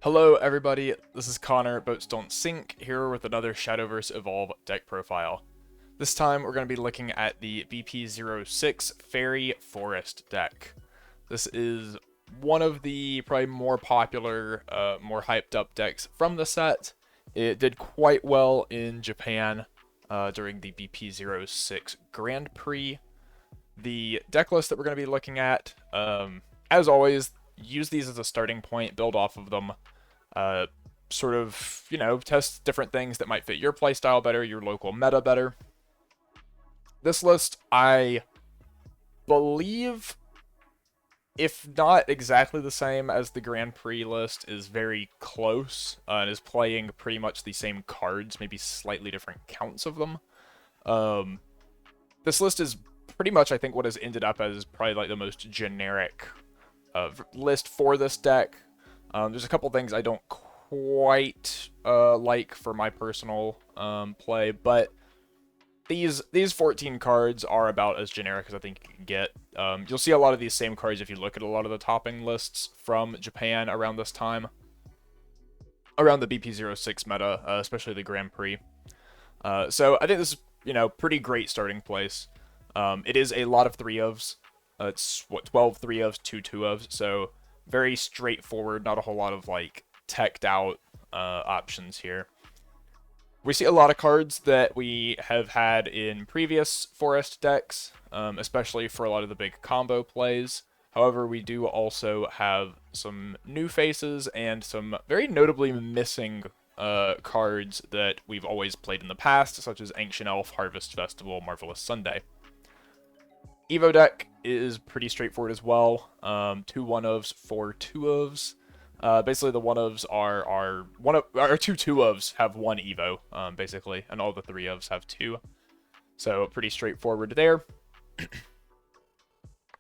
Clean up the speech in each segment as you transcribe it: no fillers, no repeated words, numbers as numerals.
Hello everybody, this is Connor, BoatsDon'tSink, here with another Shadowverse Evolve deck profile. This time we're going to be looking at the BP06 Fairy Forest deck. This is one of the probably more popular, more hyped up decks from the set. It did quite well in Japan during the BP06 Grand Prix. The deck list that we're going to be looking at, as always, use these as a starting point, build off of them. Sort of, test different things that might fit your playstyle better, your local meta better. This list, I believe, if not exactly the same as the Grand Prix list, is very close and is playing pretty much the same cards, maybe slightly different counts of them. This list is pretty much, I think, what has ended up as probably like the most generic list for this deck. There's a couple things I don't quite like for my personal play, but these 14 cards are about as generic as I think you can get. You'll see a lot of these same cards if you look at a lot of the topping lists from Japan around this time, around the BP06 meta, especially the Grand Prix. So I think this is, pretty great starting place. It is a lot of 3-ofs. It's, 12 3-ofs, 2 2-ofs, so very straightforward, not a whole lot of, teched out options here. We see a lot of cards that we have had in previous Forest decks, especially for a lot of the big combo plays. However, we do also have some new faces and some very notably missing cards that we've always played in the past, such as Ancient Elf, Harvest Festival, Marvelous Sunday. Evo deck is pretty straightforward as well. 2 1-ofs, 4 2-ofs. Basically, the 1-ofs are our 2 2-ofs have 1 Evo, basically, and all the 3-ofs have 2. So pretty straightforward there.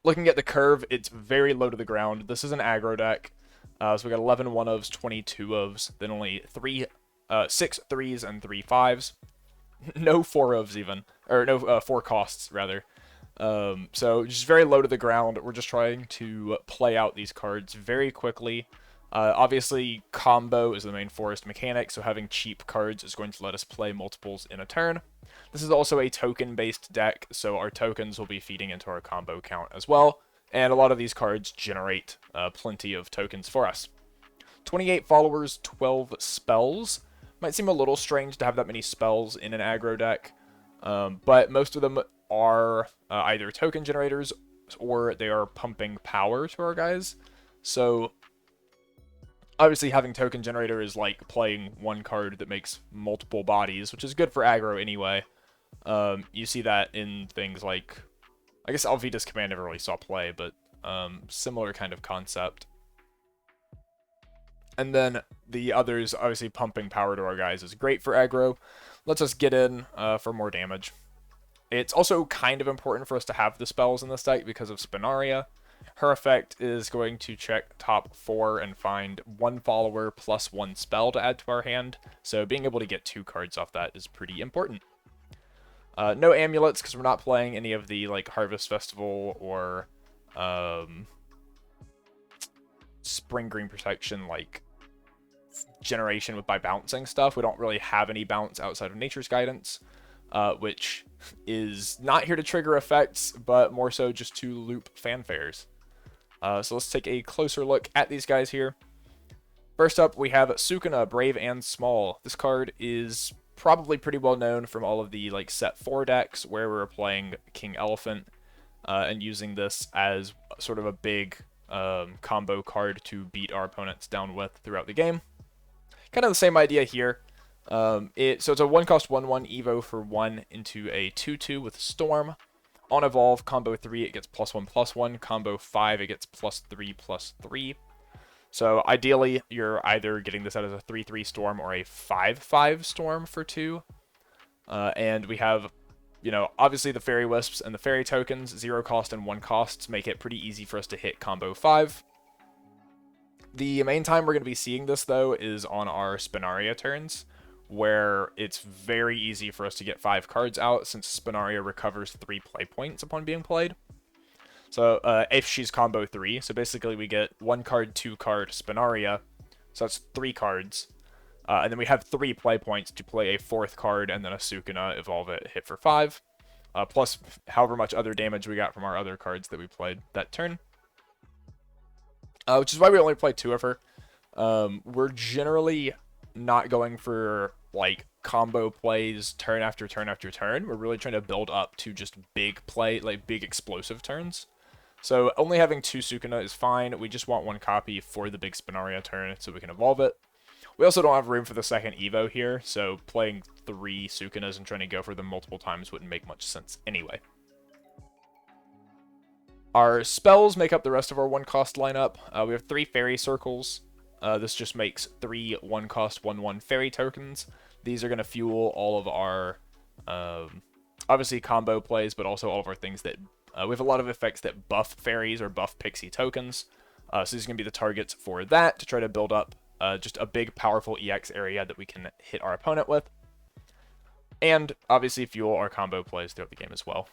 Looking at the curve, it's very low to the ground. This is an aggro deck. So we got 11 1-ofs, 20 2-ofs, then only 6 3s and 3 5s. No 4-ofs even, or no 4 costs rather. So just very low to the ground. We're just trying to play out these cards very quickly. Obviously, combo is the main Forest mechanic, so having cheap cards is going to let us play multiples in a turn. This is also a token-based deck, so our tokens will be feeding into our combo count as well, and a lot of these cards generate plenty of tokens for us. 28 followers, 12 spells. Might seem a little strange to have that many spells in an aggro deck, but most of them are either token generators or they are pumping power to our guys. So obviously having token generator is like playing one card that makes multiple bodies, which is good for aggro anyway. You see that in things like, I guess Alvida's Command never really saw play, but similar kind of concept. And then the others, obviously pumping power to our guys is great for aggro. Lets us get in for more damage. It's also kind of important for us to have the spells in this deck because of Spinaria. Her effect is going to check top 4 and find 1 follower plus 1 spell to add to our hand, so being able to get 2 cards off that is pretty important. No amulets because we're not playing any of the Harvest Festival or Spring Green Protection generation by bouncing stuff. We don't really have any bounce outside of Nature's Guidance. Which is not here to trigger effects, but more so just to loop fanfares. So let's take a closer look at these guys here. First up, we have Sukuna, Brave and Small. This card is probably pretty well known from all of the set 4 decks where we're playing King Elephant and using this as sort of a big combo card to beat our opponents down with throughout the game. Kind of the same idea here. So it's a 1-cost 1/1 Evo for 1 into a 2/2 with Storm. On Evolve, combo 3, it gets +1/+1. Combo 5, it gets +3/+3. So ideally, you're either getting this out as a 3/3 Storm or a 5/5 Storm for 2. And we have, obviously the Fairy Wisps and the Fairy Tokens, 0 cost and 1 costs make it pretty easy for us to hit combo 5. The main time we're going to be seeing this, though, is on our Spinaria turns, where it's very easy for us to get 5 cards out since Spinaria recovers 3 play points upon being played. So if she's combo 3, so basically we get 1 card, 2 card Spinaria, So that's 3 cards. And then we have 3 play points to play a 4th card and then a Sukuna, evolve it, hit for 5. Plus however much other damage we got from our other cards that we played that turn. Which is why we only play 2 of her. We're generally not going for like combo plays turn after turn after turn. We're really trying to build up to just big play, like big explosive turns. So only having 2 Sukuna is fine. We just want 1 copy for the big Spinaria turn so we can evolve it. We also don't have room for the second Evo here, so playing 3 Sukunas and trying to go for them multiple times wouldn't make much sense anyway. Our spells make up the rest of our 1-cost lineup. We have 3 Fairy Circles. This just makes 3 1-cost 1/1 Fairy tokens. These are going to fuel all of our, obviously, combo plays, but also all of our things that... we have a lot of effects that buff fairies or buff pixie tokens. So these are going to be the targets for that to try to build up just a big, powerful EX area that we can hit our opponent with. And, obviously, fuel our combo plays throughout the game as well.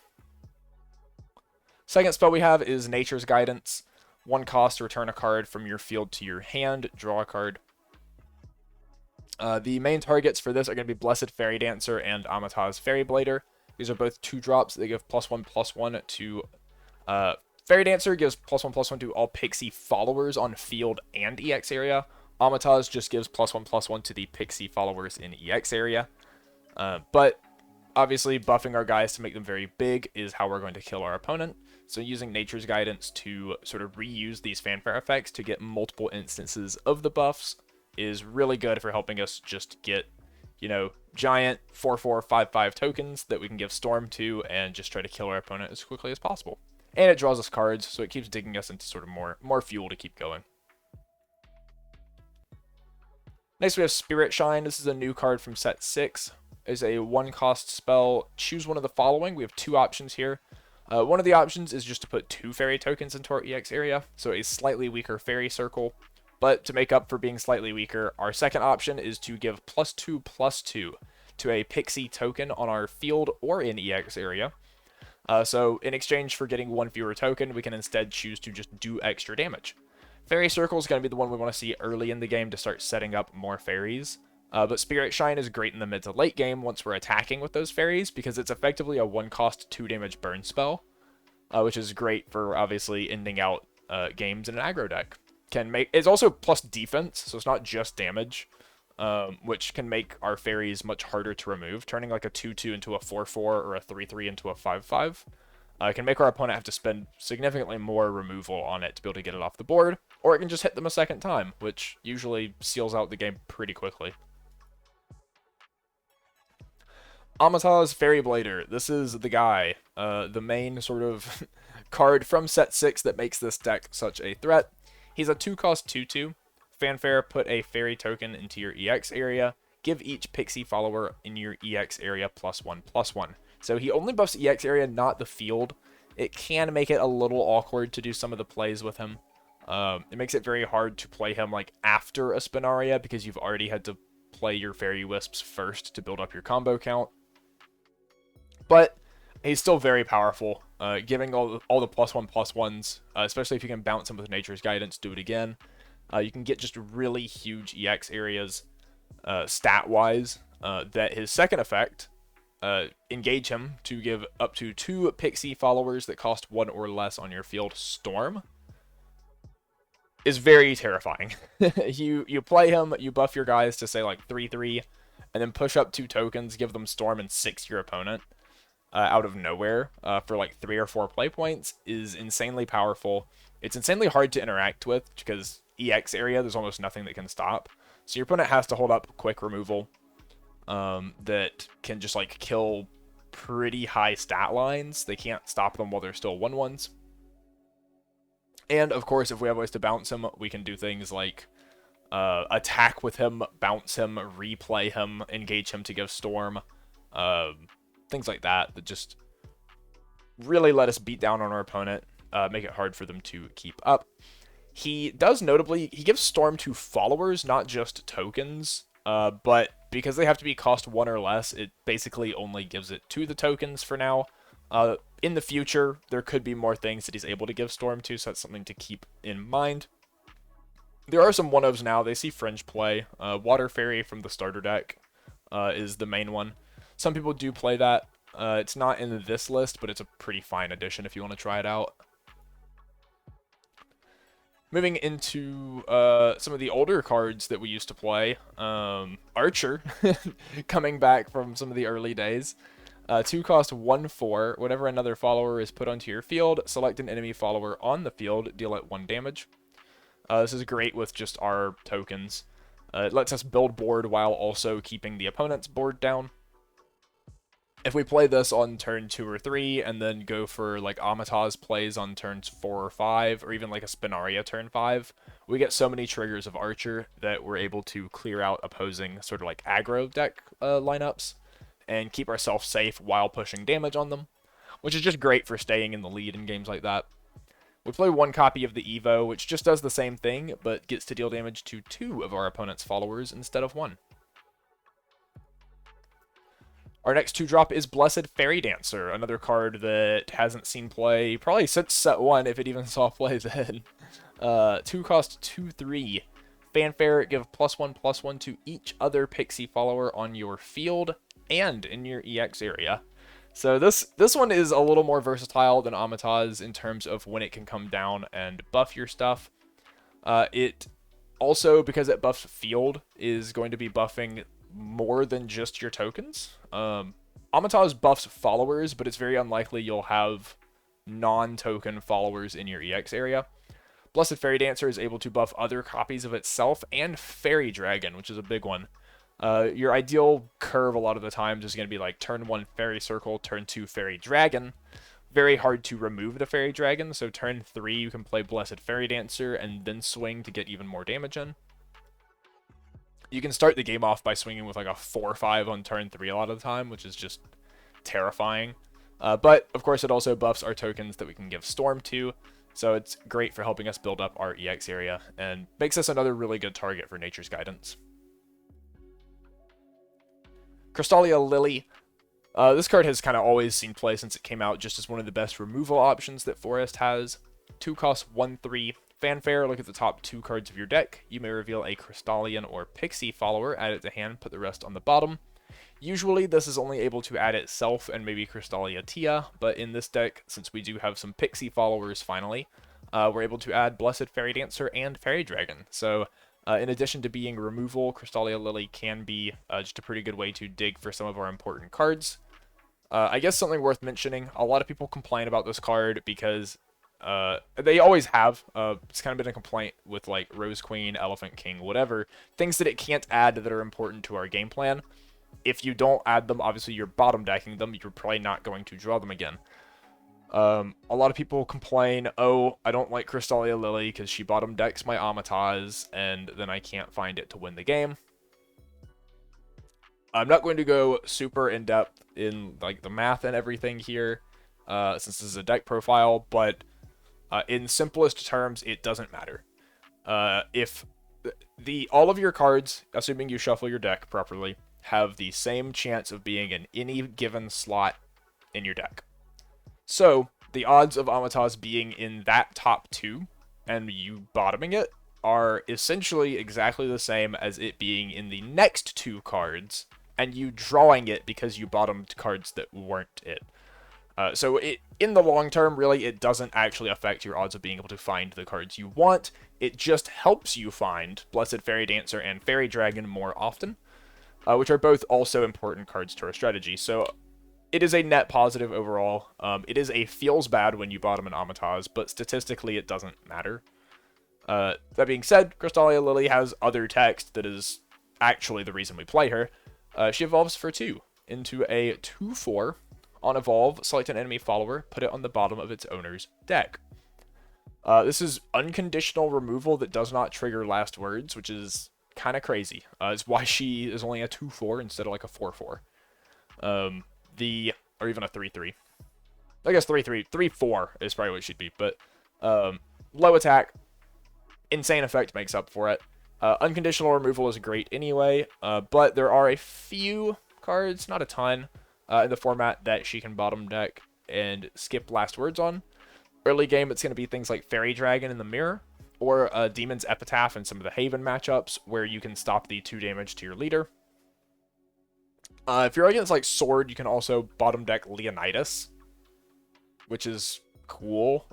Second spell we have is Nature's Guidance. 1 cost, return a card from your field to your hand, draw a card. The main targets for this are going to be Blessed Fairy Dancer and Amataz Fairy Blader. These are both 2 drops. They give +1/+1 to... Fairy Dancer gives +1/+1 to all Pixie followers on field and EX area. Amataz just gives +1/+1 to the Pixie followers in EX area. But obviously buffing our guys to make them very big is how we're going to kill our opponent. So using Nature's Guidance to sort of reuse these fanfare effects to get multiple instances of the buffs is really good for helping us just get, you know, giant 4/4, 5/5 tokens that we can give Storm to and just try to kill our opponent as quickly as possible. And it draws us cards, so it keeps digging us into sort of more fuel to keep going. Next we have Spirit Shine. This is a new card from set 6. It's a 1-cost spell. Choose one of the following. We have 2 options here. One of the options is just to put 2 fairy tokens into our EX area, so a slightly weaker fairy circle. But to make up for being slightly weaker, our second option is to give +2/+2 to a pixie token on our field or in EX area. So in exchange for getting 1 fewer token, we can instead choose to just do extra damage. Fairy Circle is going to be the one we want to see early in the game to start setting up more fairies. But Spirit Shine is great in the mid to late game once we're attacking with those fairies, because it's effectively a 1-cost 2-damage burn spell, which is great for obviously ending out games in an aggro deck. It's also plus defense, so it's not just damage, which can make our fairies much harder to remove. Turning like a 2/2 into a 4/4 or a 3/3 into a 5/5 can make our opponent have to spend significantly more removal on it to be able to get it off the board, or it can just hit them a second time, which usually seals out the game pretty quickly. Amataz Fairy Blader. This is the guy, the main sort of card from set 6 that makes this deck such a threat. He's a 2-cost 2/2. Fanfare, put a fairy token into your EX area. Give each pixie follower in your EX area +1/+1. So he only buffs EX area, not the field. It can make it a little awkward to do some of the plays with him. It makes it very hard to play him like after a Spinaria because you've already had to play your Fairy Wisps first to build up your combo count. But he's still very powerful, giving all the +1/+1s, especially if you can bounce him with Nature's Guidance, do it again. You can get just really huge EX areas stat-wise. That his second effect, engage him to give up to 2 pixie followers that cost 1 or less on your field Storm, is very terrifying. You play him, you buff your guys to say like 3/3, and then push up 2 tokens, give them Storm, and 6 your opponent. Out of nowhere for like 3 or 4 play points is insanely powerful. It's insanely hard to interact with because EX area, there's almost nothing that can stop. So your opponent has to hold up quick removal that can just like kill pretty high stat lines. They can't stop them while they're still 1/1s. And of course, if we have ways to bounce him, we can do things like attack with him, bounce him, replay him, engage him to give Storm. Things like that just really let us beat down on our opponent, make it hard for them to keep up. He does notably, he gives Storm to followers, not just tokens, but because they have to be cost 1 or less, it basically only gives it to the tokens for now. In the future, there could be more things that he's able to give Storm to, so that's something to keep in mind. There are some one-ofs now. They see Fringe play. Water Fairy from the starter deck is the main one. Some people do play that. It's not in this list, but it's a pretty fine addition if you want to try it out. Moving into some of the older cards that we used to play. Archer, coming back from some of the early days. 2 cost 1/4. Whenever another follower is put onto your field, select an enemy follower on the field, deal it 1 damage. This is great with just our tokens. It lets us build board while also keeping the opponent's board down. If we play this on turn 2 or 3, and then go for like Amataz plays on turns 4 or 5, or even like a Spinaria turn 5, we get so many triggers of Archer that we're able to clear out opposing sort of like aggro deck lineups, and keep ourselves safe while pushing damage on them, which is just great for staying in the lead in games like that. We play 1 copy of the Evo, which just does the same thing, but gets to deal damage to 2 of our opponent's followers instead of 1. Our next 2-drop is Blessed Fairy Dancer, another card that hasn't seen play probably since set 1, if it even saw play then. 2 cost 2/3. Fanfare, give +1/+1 to each other Pixie follower on your field and in your EX area. So this one is a little more versatile than Amataz in terms of when it can come down and buff your stuff. It also, because it buffs field, is going to be buffing more than just your tokens. Amataz buffs followers, but it's very unlikely you'll have non-token followers in your EX area. Blessed Fairy Dancer is able to buff other copies of itself and Fairy Dragon, which is a big one. Your ideal curve a lot of the times is going to be like turn 1 Fairy Circle, turn 2 Fairy Dragon. Very hard to remove the Fairy Dragon, so turn 3 you can play Blessed Fairy Dancer and then swing to get even more damage in. You can start the game off by swinging with like a 4/5 on turn 3 a lot of the time, which is just terrifying. But, of course, it also buffs our tokens that we can give Storm to, so it's great for helping us build up our EX area, and makes us another really good target for Nature's Guidance. Crystalia Lily. This card has kind of always seen play since it came out, just as one of the best removal options that Forest has. 2 costs 1/3. Fanfare, look at the top 2 cards of your deck. You may reveal a Crystallian or Pixie follower, add it to hand, put the rest on the bottom. Usually this is only able to add itself and maybe Crystalia Tia, but in this deck, since we do have some Pixie followers finally, we're able to add Blessed Fairy Dancer and Fairy Dragon. So in addition to being removal, Crystalia Lily can be just a pretty good way to dig for some of our important cards. I guess something worth mentioning, a lot of people complain about this card because they always have. It's kind of been a complaint with like Rose Queen, Elephant King, whatever. Things that it can't add that are important to our game plan. If you don't add them, obviously you're bottom decking them. You're probably not going to draw them again. A lot of people complain, oh, I don't like Crystalia Lily because she bottom decks my Amataz, and then I can't find it to win the game. I'm not going to go super in-depth in like the math and everything here, since this is a deck profile, but in simplest terms, it doesn't matter. If all of your cards, assuming you shuffle your deck properly, have the same chance of being in any given slot in your deck. So, the odds of Amataz being in that top 2 and you bottoming it are essentially exactly the same as it being in the next 2 cards and you drawing it because you bottomed cards that weren't it. So in the long term, really, it doesn't actually affect your odds of being able to find the cards you want. It just helps you find Blessed Fairy Dancer and Fairy Dragon more often, which are both also important cards to our strategy. So it is a net positive overall. It is a feels bad when you bottom an Amataz, but statistically it doesn't matter. That being said, Crystalia Lily has other text that is actually the reason we play her. She evolves for 2 into a 2/4. On evolve, select an enemy follower, put it on the bottom of its owner's deck. This is unconditional removal that does not trigger last words, which is kind of crazy. It's why she is only a 2/4 instead of like a 4/4. Or even a 3/3. I guess 3/3. 3/4 is probably what it should be, but low attack, insane effect makes up for it. Unconditional removal is great anyway, but there are a few cards, not a ton, in the format that she can bottom deck and skip last words on. Early game, it's going to be things like Fairy Dragon in the Mirror, or Demon's Epitaph in some of the Haven matchups, where you can stop the 2 damage to your leader. If you're against like Sword, you can also bottom deck Leonidas, which is cool.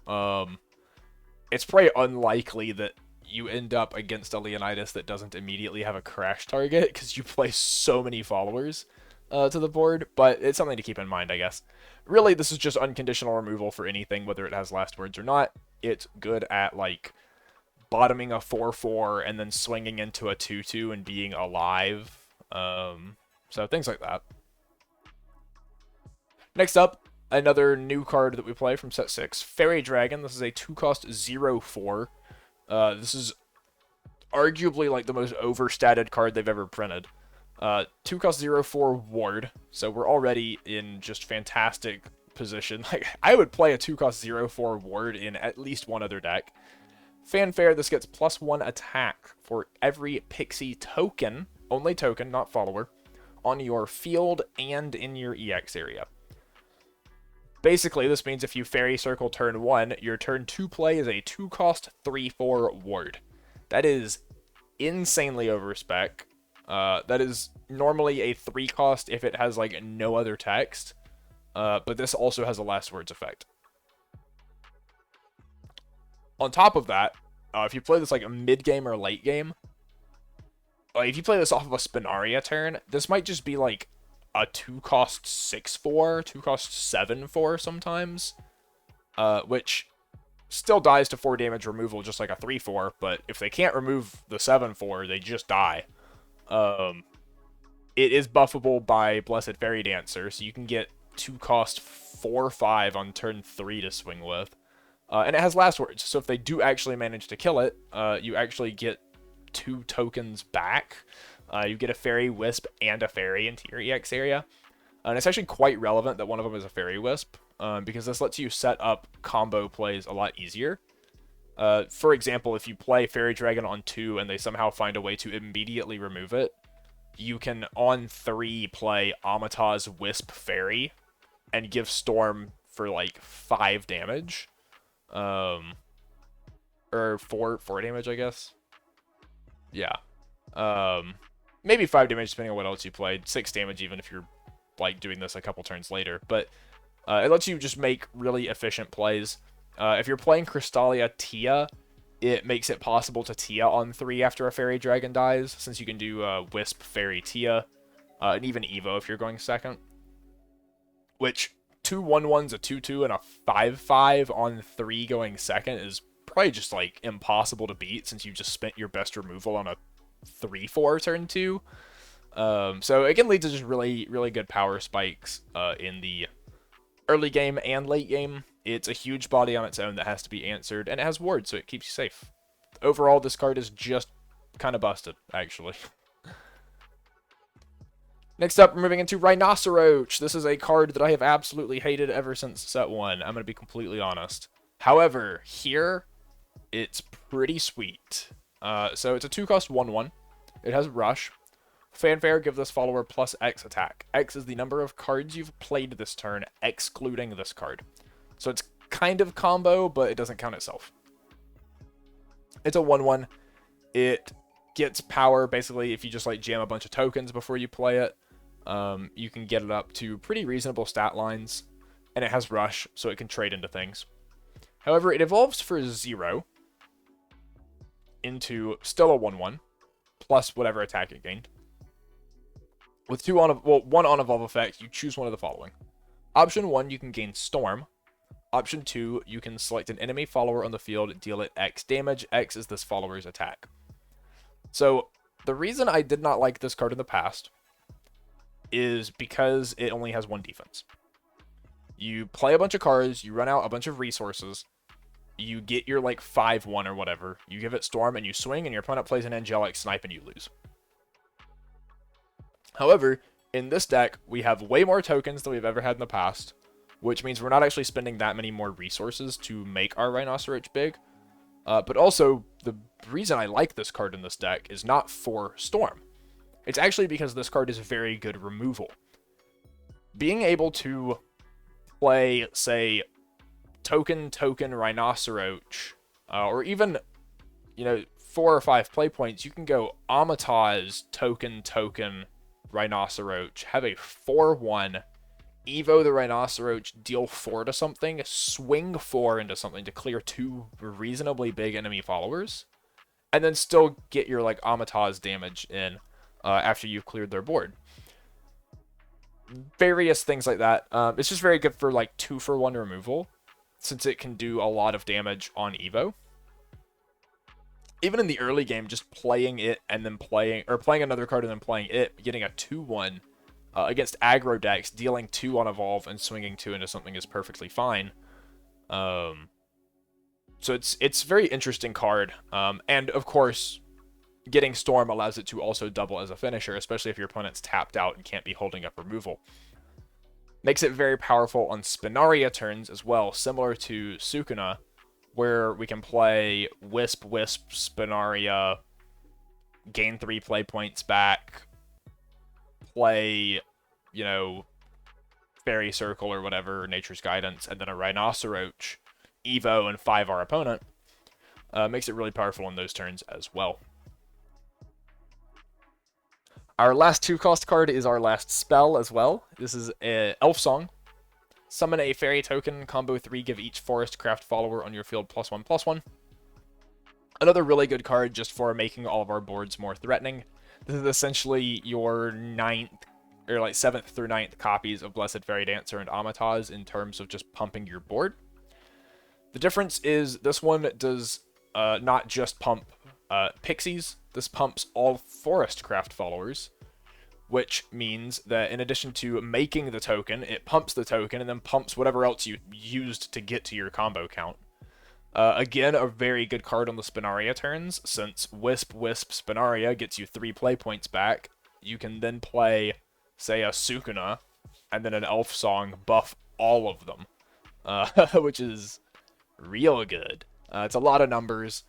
It's probably unlikely that you end up against a Leonidas that doesn't immediately have a crash target, because you play so many followers to the board, but it's something to keep in mind, I guess. Really, this is just unconditional removal for anything, whether it has last words or not. It's good at, like, bottoming a 4-4 and then swinging into a 2-2 and being alive. So things like that. Next up, another new card that we play from set 6, Fairy Dragon. This is a 2-cost 0-4. This is arguably like the most overstated card they've ever printed. 2-cost 0-4 Ward, so we're already in just fantastic position. Like, I would play a 2-cost 0-4 Ward in at least one other deck. Fanfare, this gets +1 attack for every pixie token, only token, not follower, on your field and in your EX area. Basically, this means if you Fairy Circle turn 1, your turn 2 play is a 2-cost 3-4 Ward. That is insanely overspec. That is normally a 3-cost if it has, like, no other text. But this also has a last words effect. On top of that, if you play this, like, a mid-game or late game, if you play this off of a Spinaria turn, this might just be, like, a 2-cost 6-4, 2-cost 7-4 sometimes. Which still dies to 4 damage removal, just like a 3-4, but if they can't remove the 7-4, they just die. It is buffable by Blessed Fairy Dancer, so you can get 2-cost 4-5 on turn 3 to swing with. And it has last words, so if they do actually manage to kill it, you actually get 2 tokens back. You get a Fairy Wisp and a Fairy into your EX area. And it's actually quite relevant that one of them is a Fairy Wisp, because this lets you set up combo plays a lot easier. For example, if you play Fairy Dragon on 2 and they somehow find a way to immediately remove it, you can on 3 play Amataz Wisp Fairy and give Storm for like 5 damage. Or 4 damage, I guess. Yeah. Maybe 5 damage depending on what else you played. 6 damage even if you're like doing this a couple turns later. But it lets you just make really efficient plays. If you're playing Crystalia Tia, it makes it possible to Tia on 3 after a Fairy Dragon dies, since you can do Wisp, Fairy, Tia, and even Evo if you're going second. Which, 2 1/1s, a 2/2, and a 5/5 on 3 going second is probably just, like, impossible to beat, since you just spent your best removal on a 3/4 turn 2. So it can lead to just really, really good power spikes in the early game and late game. It's a huge body on its own that has to be answered, and it has wards, so it keeps you safe. Overall, this card is just kind of busted, actually. Next up, we're moving into Rhinoceroach. This is a card that I have absolutely hated ever since set 1. I'm going to be completely honest. However, here, it's pretty sweet. So it's a 2-cost 1/1. It has Rush. Fanfare, give this follower +X attack. X is the number of cards you've played this turn, excluding this card. So it's kind of combo, but it doesn't count itself. It's a 1/1. It gets power, basically, if you just like jam a bunch of tokens before you play it. You can get it up to pretty reasonable stat lines. And it has Rush, so it can trade into things. However, it evolves for 0 into still a 1/1, plus whatever attack it gained. With one on-evolve effect, you choose one of the following. Option 1, you can gain Storm. Option 2, you can select an enemy follower on the field, deal it X damage. X is this follower's attack. So, the reason I did not like this card in the past is because it only has 1 defense. You play a bunch of cards, you run out a bunch of resources, you get your like 5/1 or whatever, you give it Storm and you swing, and your opponent plays an Angelic Snipe and you lose. However, in this deck, we have way more tokens than we've ever had in the past, which means we're not actually spending that many more resources to make our Rhinoceroach big. But also, the reason I like this card in this deck is not for Storm. It's actually because this card is very good removal. Being able to play, say, token Rhinoceroach, or even 4 or 5 play points, you can go Amataz, token, Rhinoceros, have a 4-1, Evo the Rhinoceros, deal 4 to something, swing 4 into something to clear 2 reasonably big enemy followers, and then still get your like Amataz damage in after you've cleared their board. Various things like that. It's just very good for like 2-for-1 removal, since it can do a lot of damage on Evo. Even in the early game, just playing it and then playing another card and then playing it, getting a 2-1 against aggro decks, dealing 2 on evolve and swinging 2 into something is perfectly fine. So it's a very interesting card. And of course, getting Storm allows it to also double as a finisher, especially if your opponent's tapped out and can't be holding up removal. Makes it very powerful on Spinaria turns as well, similar to Sukuna, where we can play Wisp, Spinaria, gain 3 play points back, play, Fairy Circle or whatever, Nature's Guidance, and then a Rhinoceros, Evo, and 5 our opponent. Makes it really powerful on those turns as well. Our last 2-cost card is our last spell as well. This is a Elf Song. Summon a fairy token, combo 3, give each forest craft follower on your field +1/+1. Another really good card just for making all of our boards more threatening. This is essentially your 7th through 9th copies of Blessed Fairy Dancer and Amataz in terms of just pumping your board. The difference is this one does not just pump pixies, this pumps all forest craft followers, which means that in addition to making the token, it pumps the token and then pumps whatever else you used to get to your combo count. Again, a very good card on the Spinaria turns, since Wisp Spinaria gets you 3 play points back. You can then play, say, a Sukuna, and then an Elf Song, buff all of them, which is real good. It's a lot of numbers.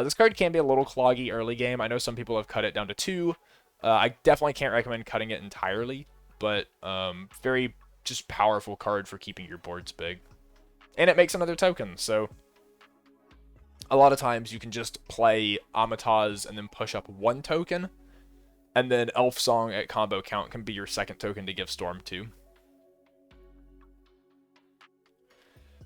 This card can be a little cloggy early game. I know some people have cut it down to 2. I definitely can't recommend cutting it entirely, but very just powerful card for keeping your boards big. And it makes another token, so a lot of times you can just play Amataz and then push up 1 token, and then Elf Song at combo count can be your 2nd token to give Storm to.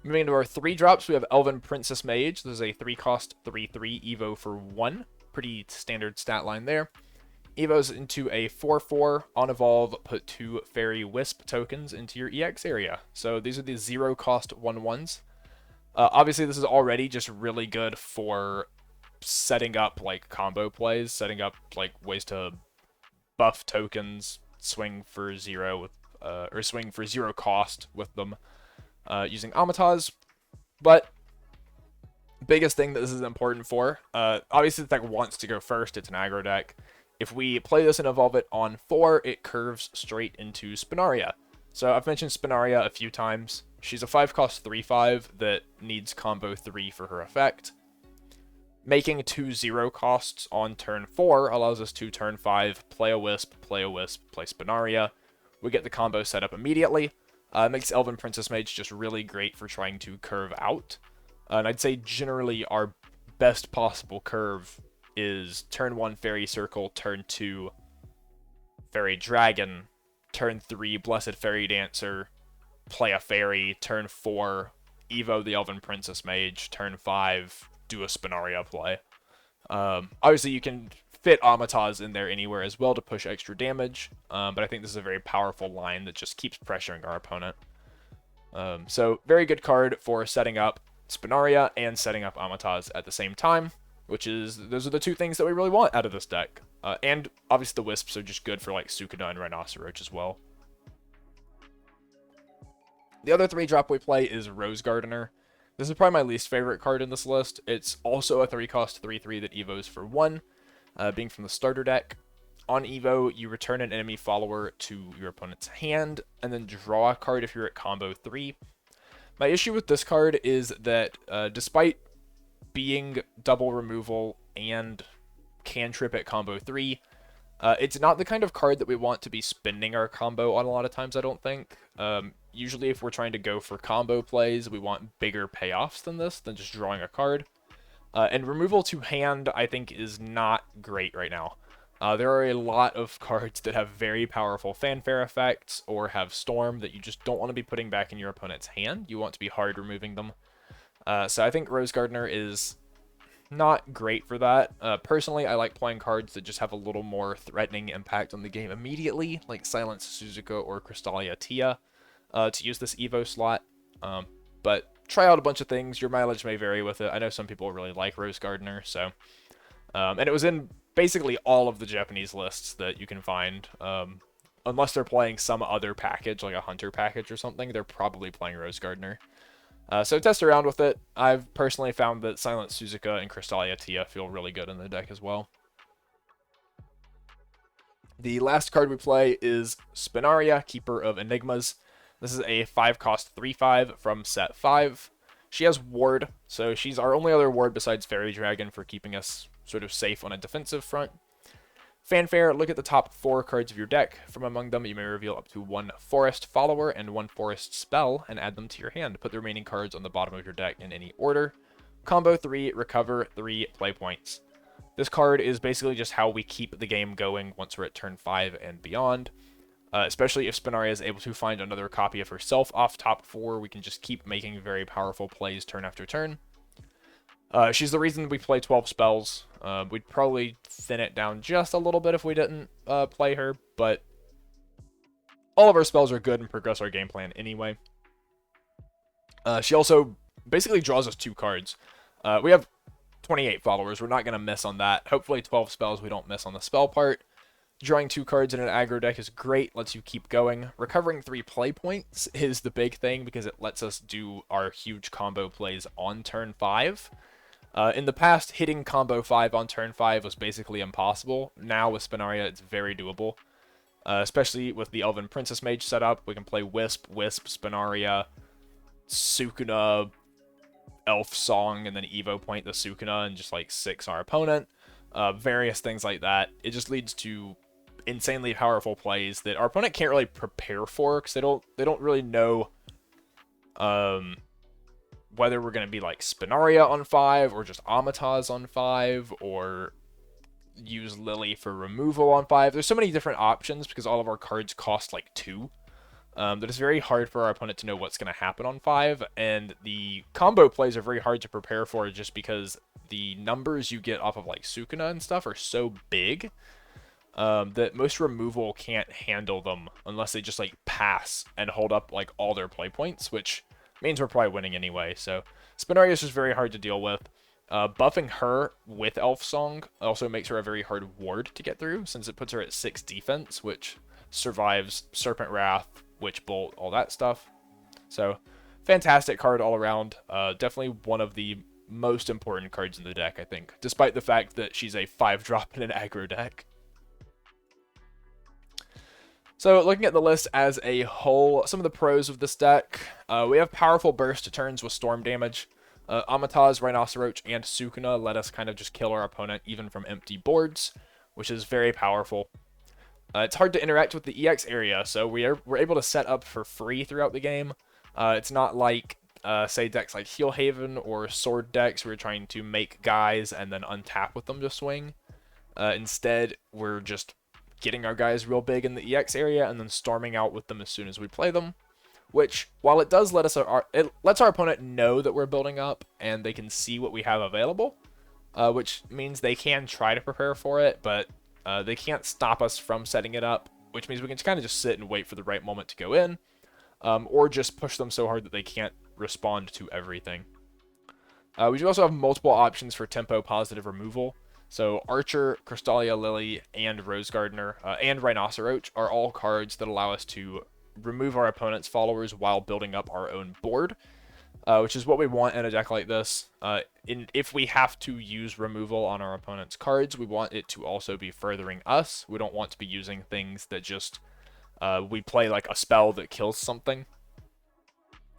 Moving into our 3 drops, we have Elven Princess Mage. This is a 3-cost 3/3 Evo for 1. Pretty standard stat line there. Evos into a 4/4 on evolve, put 2 Fairy Wisp tokens into your EX area. So these are the 0-cost 1/1s. Obviously, this is already just really good for setting up like combo plays, setting up like ways to buff tokens, swing for 0 with, or swing for 0 cost with them using Amataz. But biggest thing that this is important for, obviously the deck wants to go first. It's an aggro deck. If we play this and evolve it on 4, it curves straight into Spinaria. So I've mentioned Spinaria a few times. She's a 5-cost 3/5 that needs combo 3 for her effect. Making 2 0 costs on turn 4 allows us to turn 5, play a Wisp, play Spinaria. We get the combo set up immediately. It makes Elven Princess Mage just really great for trying to curve out. And I'd say generally our best possible curve is turn 1 Fairy Circle, turn 2 Fairy Dragon, turn 3 Blessed Fairy Dancer, play a Fairy, turn 4 Evo the Elven Princess Mage, turn 5 do a Spinaria play. Obviously you can fit Amataz in there anywhere as well to push extra damage, but I think this is a very powerful line that just keeps pressuring our opponent. So very good card for setting up Spinaria and setting up Amataz at the same time, which is, those are the 2 things that we really want out of this deck. And obviously the Wisps are just good for like Sukuna and Rhinoceros as well. The other 3-drop we play is Rose Gardener. This is probably my least favorite card in this list. It's also a 3-cost 3/3 that evos for 1, being from the starter deck. On Evo, you return an enemy follower to your opponent's hand, and then draw a card if you're at combo 3. My issue with this card is that despite being double removal and cantrip at combo 3, it's not the kind of card that we want to be spending our combo on a lot of times, I don't think. Usually if we're trying to go for combo plays, we want bigger payoffs than this, than just drawing a card. And removal to hand, I think, is not great right now. There are a lot of cards that have very powerful fanfare effects or have storm that you just don't want to be putting back in your opponent's hand. You want to be hard removing them. So I think Rose Gardener is not great for that. Personally, I like playing cards that just have a little more threatening impact on the game immediately, like Silence Suzuka or Crystalia Tia, to use this Evo slot. But try out a bunch of things. Your mileage may vary with it. I know some people really like Rose Gardener, so... and it was in basically all of the Japanese lists that you can find. Unless they're playing some other package, like a Hunter package or something, they're probably playing Rose Gardener. So test around with it. I've personally found that Silent Suzuka and Crystalia Tia feel really good in the deck as well. The last card we play is Spinaria, Keeper of Enigmas. This is a 5-cost 3/5 from set 5. She has Ward, so she's our only other ward besides Fairy Dragon for keeping us sort of safe on a defensive front. Fanfare, look at the top 4 cards of your deck. From among them, you may reveal up to 1 Forest Follower and 1 Forest Spell and add them to your hand. Put the remaining cards on the bottom of your deck in any order. Combo 3, recover 3 play points. This card is basically just how we keep the game going once we're at turn 5 and beyond. Especially if Spinaria is able to find another copy of herself off top 4, we can just keep making very powerful plays turn after turn. She's the reason we play 12 spells. We'd probably thin it down just a little bit if we didn't play her, but all of our spells are good and progress our game plan anyway. She also basically draws us 2 cards. We have 28 followers. We're not going to miss on that. Hopefully 12 spells we don't miss on the spell part. Drawing 2 cards in an aggro deck is great, lets you keep going. Recovering 3 play points is the big thing because it lets us do our huge combo plays on turn 5. In the past, hitting combo 5 on turn 5 was basically impossible. Now with Spinaria, it's very doable. Especially with the Elven Princess Mage setup, we can play Wisp, Spinaria, Sukuna, Elf Song, and then Evo point the Sukuna and just like 6 our opponent. Various things like that. It just leads to insanely powerful plays that our opponent can't really prepare for because they don't really know whether we're going to be like Spinaria on 5 or just Amataz on 5 or use Lily for removal on 5. There's so many different options because all of our cards cost like 2. That it's very hard for our opponent to know what's going to happen on 5, and the combo plays are very hard to prepare for just because the numbers you get off of like Sukuna and stuff are so big that most removal can't handle them unless they just like pass and hold up like all their play points, which means we're probably winning anyway. So Spinaria is just very hard to deal with. Buffing her with Elf Song also makes her a very hard ward to get through since it puts her at 6 defense, which survives Serpent Wrath, Witch Bolt, all that stuff. So fantastic card all around. Definitely one of the most important cards in the deck, I think, despite the fact that she's a 5-drop in an aggro deck. So looking at the list as a whole, some of the pros of this deck, we have powerful burst turns with storm damage. Amataz, Rhinoceroach, and Sukuna let us kind of just kill our opponent even from empty boards, which is very powerful. It's hard to interact with the EX area, so we're able to set up for free throughout the game. It's not like, say, decks like Heal Haven or Sword decks where we're trying to make guys and then untap with them to swing. Instead, we're just getting our guys real big in the EX area and then storming out with them as soon as we play them. Which, while it does it lets our opponent know that we're building up and they can see what we have available, which means they can try to prepare for it, but they can't stop us from setting it up, which means we can kind of just sit and wait for the right moment to go in, or just push them so hard that they can't respond to everything. We do also have multiple options for tempo positive removal. So Archer, Crystalia Lily, and Rose Gardener, and Rhinoceroach are all cards that allow us to remove our opponent's followers while building up our own board, which is what we want in a deck like this. If we have to use removal on our opponent's cards, we want it to also be furthering us. We don't want to be using things that just we play like a spell that kills something,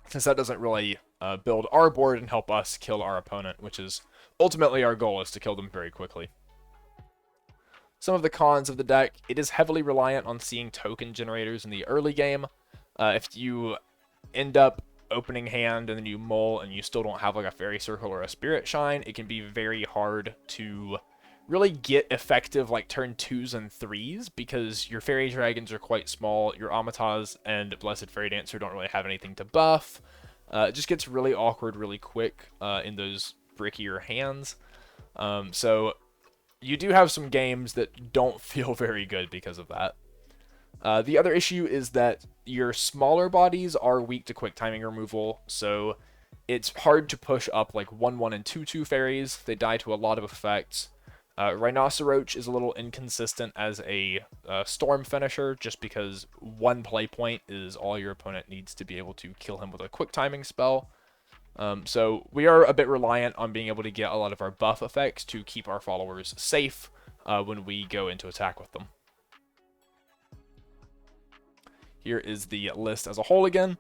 since that doesn't really build our board and help us kill our opponent, which is ultimately our goal, is to kill them very quickly. Some of the cons of the deck: it is heavily reliant on seeing token generators in the early game. If you end up opening hand and then you mull and you still don't have like a fairy circle or a spirit shine, it can be very hard to really get effective like turn 2s and 3s because your fairy dragons are quite small, your Amataz and Blessed Fairy Dancer don't really have anything to buff. It just gets really awkward really quick in those brickier hands. So you do have some games that don't feel very good because of that. The other issue is that your smaller bodies are weak to quick timing removal, so it's hard to push up like 1/1 and 2/2 fairies. They die to a lot of effects. Rhinoceroach is a little inconsistent as a storm finisher, just because one play point is all your opponent needs to be able to kill him with a quick timing spell. So we are a bit reliant on being able to get a lot of our buff effects to keep our followers safe when we go into attack with them. Here is the list as a whole again.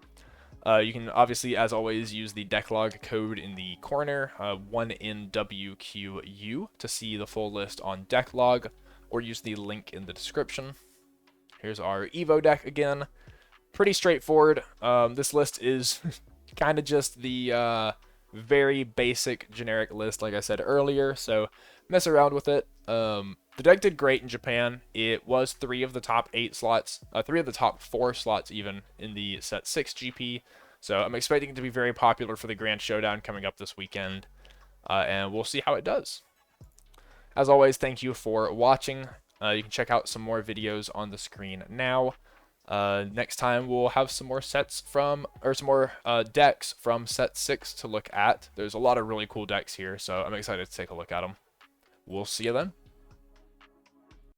You can obviously, as always, use the decklog code in the corner, 1NWQU, to see the full list on decklog, or use the link in the description. Here's our Evo deck again. Pretty straightforward. This list is kind of just the very basic generic list, like I said earlier, so mess around with it. The deck did great in Japan. It was 3 of the top 8 slots, 3 of the top 4 slots even in the set 6 GP. So I'm expecting it to be very popular for the Grand Showdown coming up this weekend, and we'll see how it does. As always, thank you for watching. You can check out some more videos on the screen now. Next time we'll have some more sets from, or some more decks from set 6 to look at. There's a lot of really cool decks here, so I'm excited to take a look at them. We'll see you then.